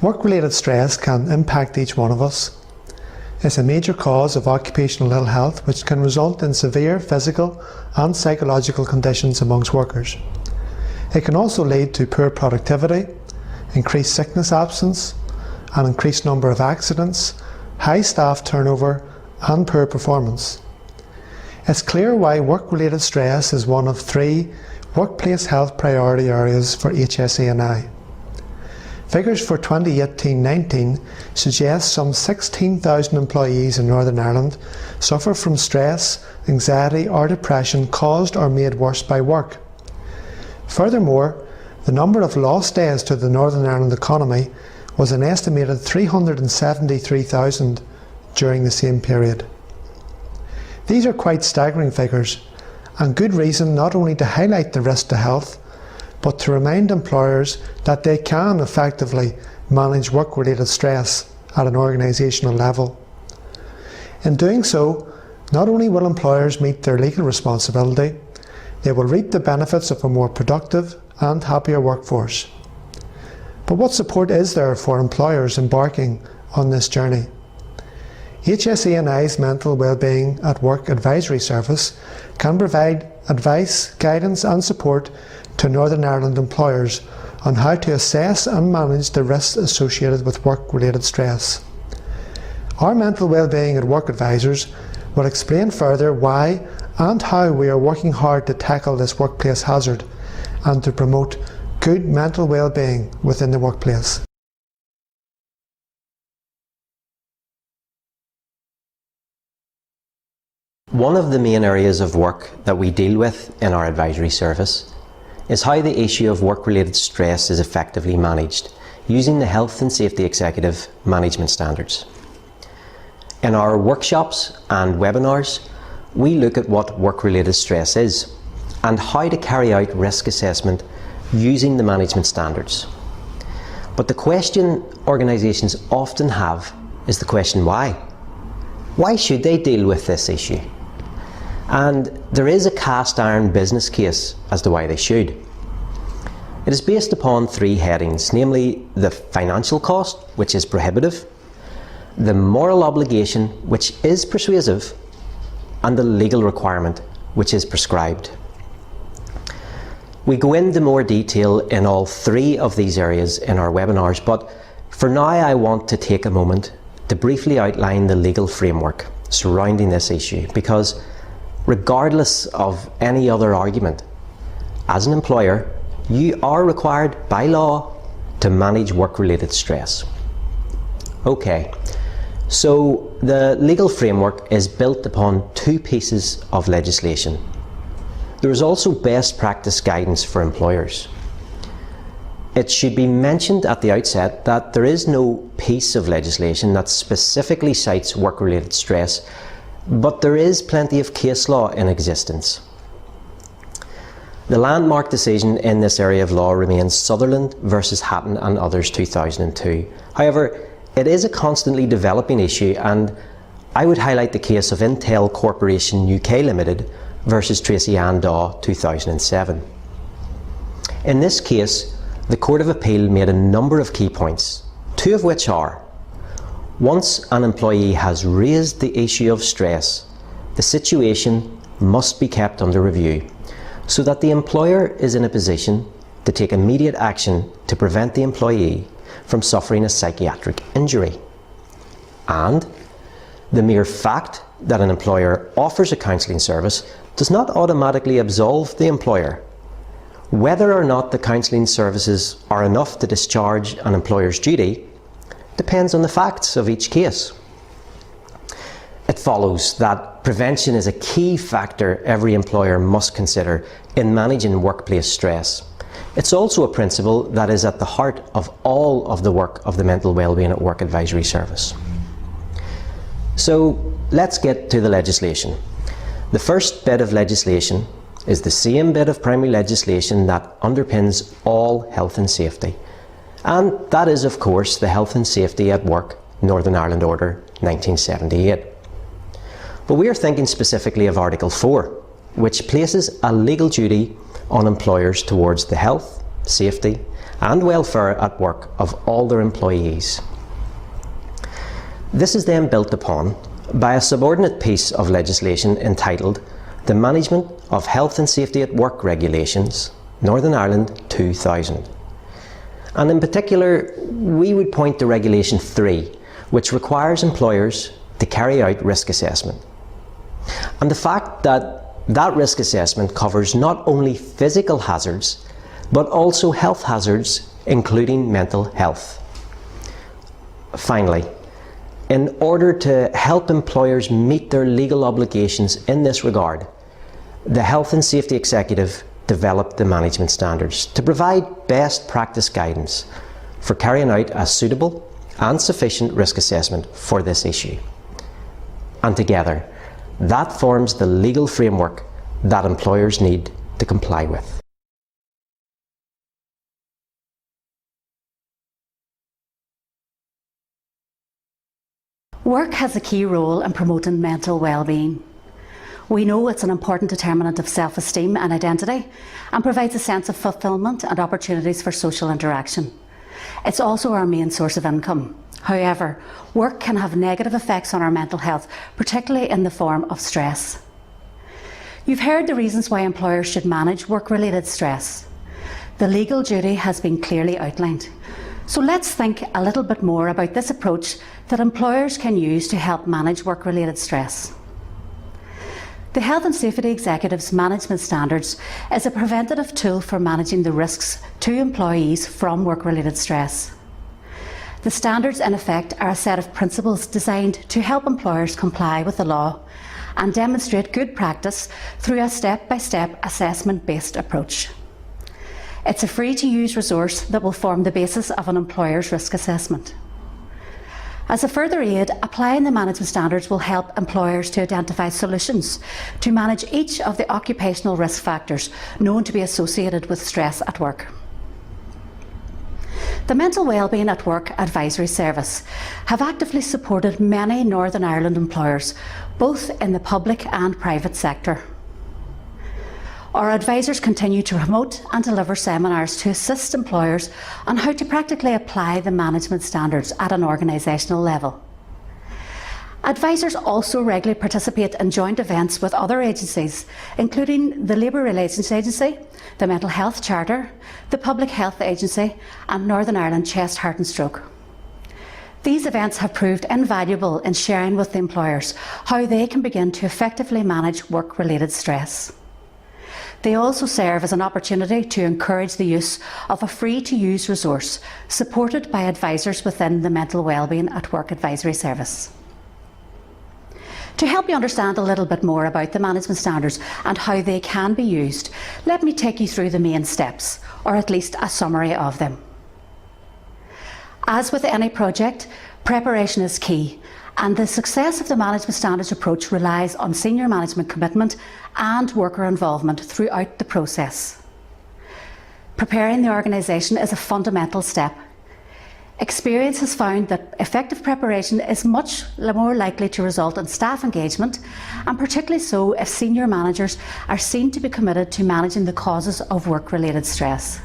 Work-related stress can impact each one of us. It's a major cause of occupational ill health, which can result in severe physical and psychological conditions amongst workers. It can also lead to poor productivity, increased sickness absence, an increased number of accidents, high staff turnover and poor performance. It's clear why work-related stress is one of 3 workplace health priority areas for HSENI. Figures for 2018-19 suggest some 16,000 employees in Northern Ireland suffer from stress, anxiety or depression caused or made worse by work. Furthermore, the number of lost days to the Northern Ireland economy was an estimated 373,000 during the same period. These are quite staggering figures, and good reason not only to highlight the risk to health, but to remind employers that they can effectively manage work-related stress at an organisational level. In doing so, not only will employers meet their legal responsibility, they will reap the benefits of a more productive and happier workforce. But what support is there for employers embarking on this journey? HSENI's Mental Wellbeing at Work Advisory Service can provide advice, guidance and support to Northern Ireland employers on how to assess and manage the risks associated with work-related stress. Our Mental Wellbeing at Work advisors will explain further why and how we are working hard to tackle this workplace hazard and to promote good mental well-being within the workplace. One of the main areas of work that we deal with in our advisory service is how the issue of work-related stress is effectively managed using the Health and Safety Executive Management Standards. In our workshops and webinars, we look at what work-related stress is and how to carry out risk assessment using the management standards. But the question organisations often have is the question why? Why should they deal with this issue? And there is a cast iron business case as to why they should. It is based upon 3 headings, namely the financial cost, which is prohibitive, the moral obligation, which is persuasive, and the legal requirement, which is prescribed. We go into more detail in all 3 of these areas in our webinars, but for now I want to take a moment to briefly outline the legal framework surrounding this issue, because regardless of any other argument, as an employer, you are required by law to manage work-related stress. Okay, so the legal framework is built upon 2 pieces of legislation. There is also best practice guidance for employers. It should be mentioned at the outset that there is no piece of legislation that specifically cites work-related stress, but there is plenty of case law in existence. The landmark decision in this area of law remains Sutherland versus Hatton and others 2002. However, it is a constantly developing issue, and I would highlight the case of Intel Corporation UK Limited versus Tracy Ann Daw 2007. In this case, the Court of Appeal made a number of key points, 2 of which are: once an employee has raised the issue of stress, the situation must be kept under review so that the employer is in a position to take immediate action to prevent the employee from suffering a psychiatric injury. And the mere fact that an employer offers a counselling service does not automatically absolve the employer. Whether or not the counselling services are enough to discharge an employer's duty depends on the facts of each case. It follows that prevention is a key factor every employer must consider in managing workplace stress. It's also a principle that is at the heart of all of the work of the Mental Wellbeing at Work Advisory Service. So let's get to the legislation. The first bit of legislation is the same bit of primary legislation that underpins all health and safety. And that is, of course, the Health and Safety at Work Northern Ireland Order 1978. But we are thinking specifically of Article 4, which places a legal duty on employers towards the health, safety and welfare at work of all their employees. This is then built upon by a subordinate piece of legislation entitled the Management of Health and Safety at Work Regulations, Northern Ireland 2000. And in particular, we would point to Regulation 3, which requires employers to carry out risk assessment. And the fact that that risk assessment covers not only physical hazards, but also health hazards, including mental health. Finally, in order to help employers meet their legal obligations in this regard, the Health and Safety Executive developed the management standards to provide best practice guidance for carrying out a suitable and sufficient risk assessment for this issue. And together, that forms the legal framework that employers need to comply with. Work has a key role in promoting mental well-being. We know it's an important determinant of self-esteem and identity and provides a sense of fulfilment and opportunities for social interaction. It's also our main source of income. However, work can have negative effects on our mental health, particularly in the form of stress. You've heard the reasons why employers should manage work-related stress. The legal duty has been clearly outlined. So let's think a little bit more about this approach that employers can use to help manage work-related stress. The Health and Safety Executive's Management Standards is a preventative tool for managing the risks to employees from work-related stress. The standards, in effect, are a set of principles designed to help employers comply with the law and demonstrate good practice through a step-by-step assessment-based approach. It's a free-to-use resource that will form the basis of an employer's risk assessment. As a further aid, applying the management standards will help employers to identify solutions to manage each of the occupational risk factors known to be associated with stress at work. The Mental Wellbeing at Work Advisory Service have actively supported many Northern Ireland employers, both in the public and private sector. Our advisors continue to promote and deliver seminars to assist employers on how to practically apply the management standards at an organisational level. Advisors also regularly participate in joint events with other agencies, including the Labour Relations Agency, the Mental Health Charter, the Public Health Agency and Northern Ireland Chest, Heart and Stroke. These events have proved invaluable in sharing with the employers how they can begin to effectively manage work-related stress. They also serve as an opportunity to encourage the use of a free-to-use resource supported by advisors within the Mental Wellbeing at Work Advisory Service. To help you understand a little bit more about the management standards and how they can be used, let me take you through the main steps, or at least a summary of them. As with any project, preparation is key, and the success of the management standards approach relies on senior management commitment and worker involvement throughout the process. Preparing the organisation is a fundamental step. Experience has found that effective preparation is much more likely to result in staff engagement, and particularly so if senior managers are seen to be committed to managing the causes of work-related stress.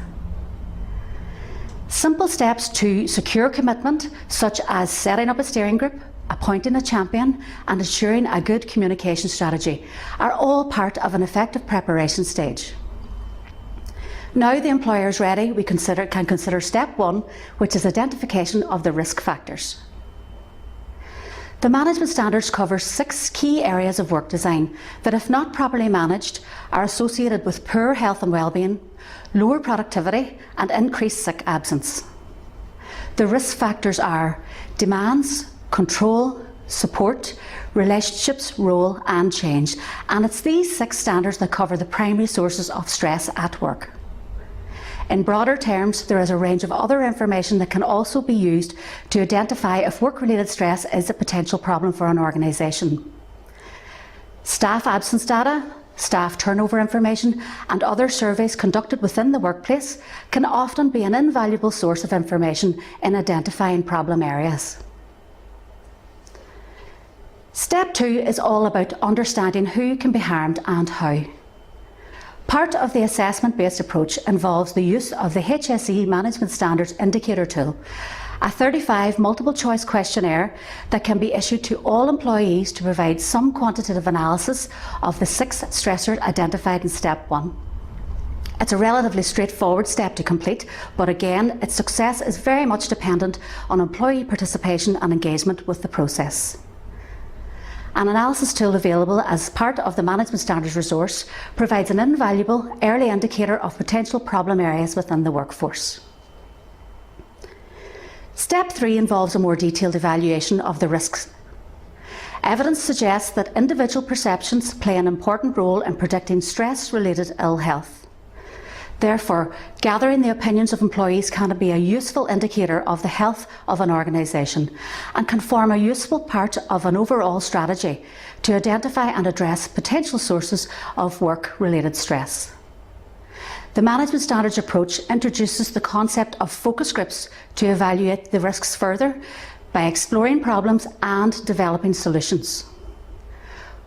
Simple steps to secure commitment, such as setting up a steering group, appointing a champion and ensuring a good communication strategy, are all part of an effective preparation stage. Now the employer is ready, we can consider step one, which is identification of the risk factors. The management standards cover 6 key areas of work design that, if not properly managed, are associated with poor health and well-being, lower productivity and increased sick absence. The risk factors are demands, control, support, relationships, role and change, and it's these 6 standards that cover the primary sources of stress at work. In broader terms, there is a range of other information that can also be used to identify if work-related stress is a potential problem for an organisation. Staff absence data, staff turnover information and other surveys conducted within the workplace can often be an invaluable source of information in identifying problem areas. Step 2 is all about understanding who can be harmed and how. Part of the assessment-based approach involves the use of the HSE Management Standards Indicator Tool, a 35 multiple-choice questionnaire that can be issued to all employees to provide some quantitative analysis of the 6 stressors identified in Step 1. It's a relatively straightforward step to complete, but again, its success is very much dependent on employee participation and engagement with the process. An analysis tool available as part of the Management Standards resource provides an invaluable early indicator of potential problem areas within the workforce. Step 3 involves a more detailed evaluation of the risks. Evidence suggests that individual perceptions play an important role in predicting stress-related ill health. Therefore, gathering the opinions of employees can be a useful indicator of the health of an organisation and can form a useful part of an overall strategy to identify and address potential sources of work-related stress. The Management Standards approach introduces the concept of focus groups to evaluate the risks further by exploring problems and developing solutions.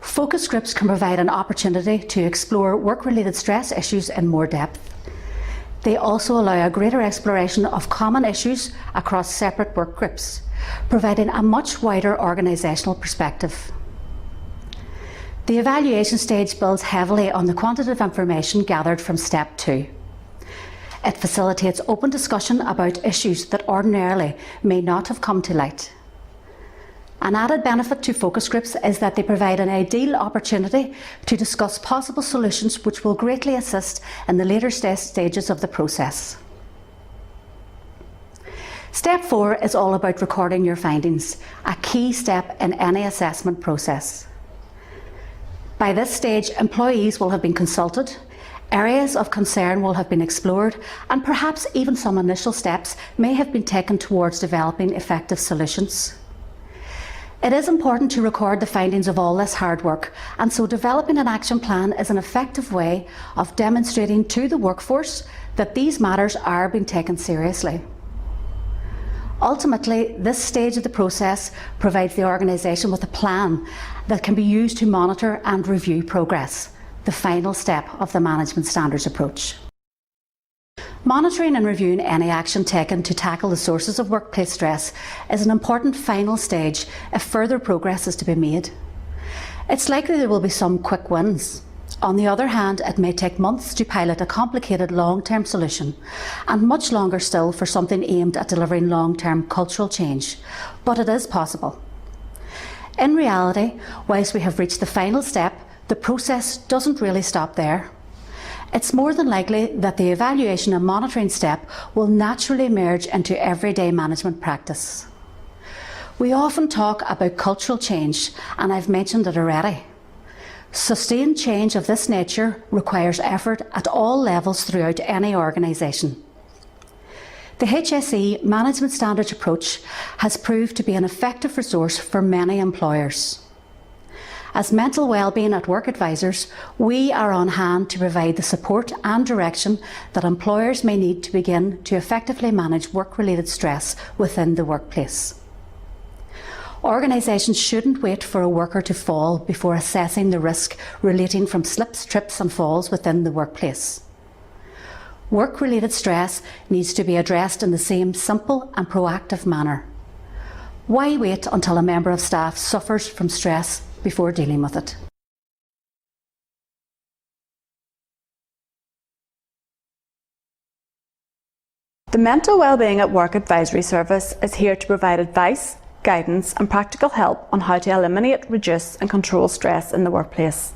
Focus groups can provide an opportunity to explore work-related stress issues in more depth. They also allow a greater exploration of common issues across separate work groups, providing a much wider organisational perspective. The evaluation stage builds heavily on the quantitative information gathered from Step 2. It facilitates open discussion about issues that ordinarily may not have come to light. An added benefit to focus groups is that they provide an ideal opportunity to discuss possible solutions which will greatly assist in the later stages of the process. Step 4 is all about recording your findings, a key step in any assessment process. By this stage, employees will have been consulted, areas of concern will have been explored, and perhaps even some initial steps may have been taken towards developing effective solutions. It is important to record the findings of all this hard work, and so developing an action plan is an effective way of demonstrating to the workforce that these matters are being taken seriously. Ultimately, this stage of the process provides the organisation with a plan that can be used to monitor and review progress, the final step of the Management Standards approach. Monitoring and reviewing any action taken to tackle the sources of workplace stress is an important final stage if further progress is to be made. It's likely there will be some quick wins. On the other hand, it may take months to pilot a complicated long-term solution and much longer still for something aimed at delivering long-term cultural change, but it is possible. In reality, whilst we have reached the final step, the process doesn't really stop there. It's more than likely that the evaluation and monitoring step will naturally merge into everyday management practice. We often talk about cultural change, and I've mentioned it already. Sustained change of this nature requires effort at all levels throughout any organisation. The HSE Management Standards approach has proved to be an effective resource for many employers. As mental wellbeing at work advisors, we are on hand to provide the support and direction that employers may need to begin to effectively manage work-related stress within the workplace. Organisations shouldn't wait for a worker to fall before assessing the risk relating from slips, trips and falls within the workplace. Work-related stress needs to be addressed in the same simple and proactive manner. Why wait until a member of staff suffers from stress before dealing with it? The Mental Wellbeing at Work Advisory Service is here to provide advice, guidance and practical help on how to eliminate, reduce and control stress in the workplace.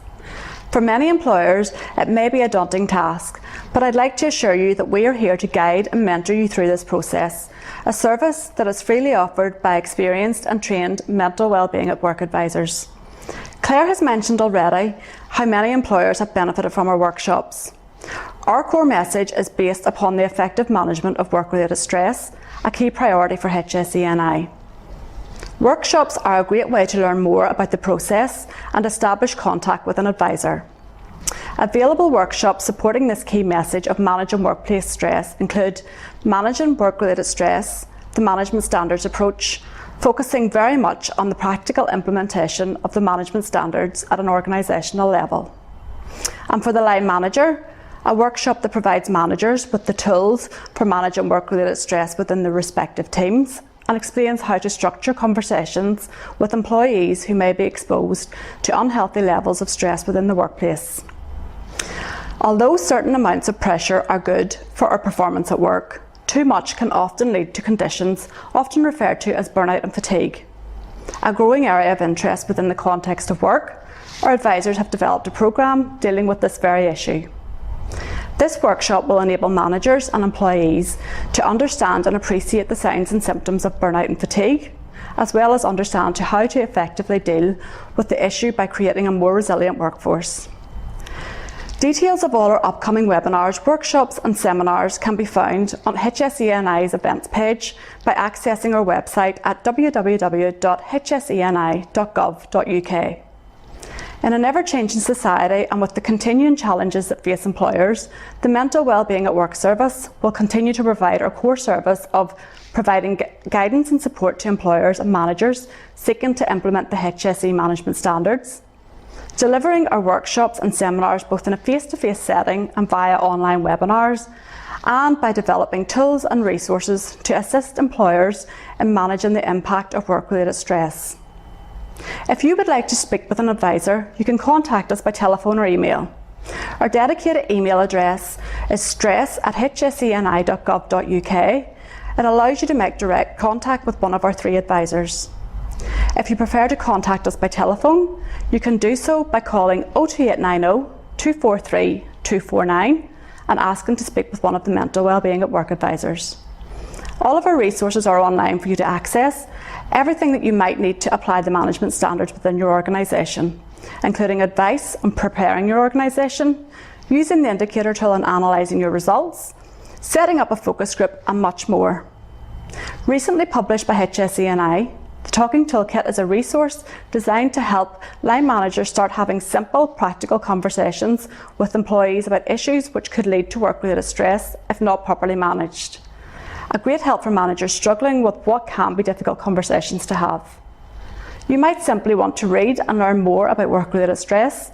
For many employers, it may be a daunting task, but I'd like to assure you that we are here to guide and mentor you through this process, a service that is freely offered by experienced and trained mental wellbeing at work advisors. Claire has mentioned already how many employers have benefited from our workshops. Our core message is based upon the effective management of work-related stress, a key priority for HSENI. Workshops are a great way to learn more about the process and establish contact with an advisor. Available workshops supporting this key message of managing workplace stress include Managing Work-Related Stress, the Management Standards approach, focusing very much on the practical implementation of the management standards at an organisational level. And for the line manager, a workshop that provides managers with the tools for managing work-related stress within their respective teams and explains how to structure conversations with employees who may be exposed to unhealthy levels of stress within the workplace. Although certain amounts of pressure are good for our performance at work, too much can often lead to conditions often referred to as burnout and fatigue. A growing area of interest within the context of work, our advisors have developed a programme dealing with this very issue. This workshop will enable managers and employees to understand and appreciate the signs and symptoms of burnout and fatigue, as well as understand how to effectively deal with the issue by creating a more resilient workforce. Details of all our upcoming webinars, workshops and seminars can be found on HSENI's events page by accessing our website at www.hseni.gov.uk. In an ever-changing society and with the continuing challenges that face employers, the Mental Wellbeing at Work service will continue to provide our core service of providing guidance and support to employers and managers seeking to implement the HSE management standards, delivering our workshops and seminars both in a face-to-face setting and via online webinars, and by developing tools and resources to assist employers in managing the impact of work-related stress. If you would like to speak with an advisor, you can contact us by telephone or email. Our dedicated email address is stress@hseni.gov.uk. It allows you to make direct contact with one of our 3 advisors. If you prefer to contact us by telephone, you can do so by calling 02890 243 249 and asking to speak with one of the Mental Wellbeing at Work advisors. All of our resources are online for you to access, everything that you might need to apply the management standards within your organisation, including advice on preparing your organisation, using the indicator tool and analysing your results, setting up a focus group and much more. Recently published by HSENI, the Talking Toolkit is a resource designed to help line managers start having simple, practical conversations with employees about issues which could lead to work-related stress if not properly managed. A great help for managers struggling with what can be difficult conversations to have. You might simply want to read and learn more about work-related stress.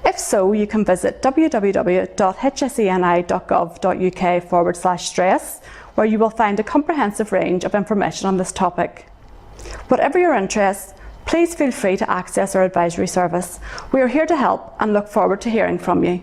If so, you can visit www.hseni.gov.uk/stress, where you will find a comprehensive range of information on this topic. Whatever your interests, please feel free to access our advisory service. We are here to help and look forward to hearing from you.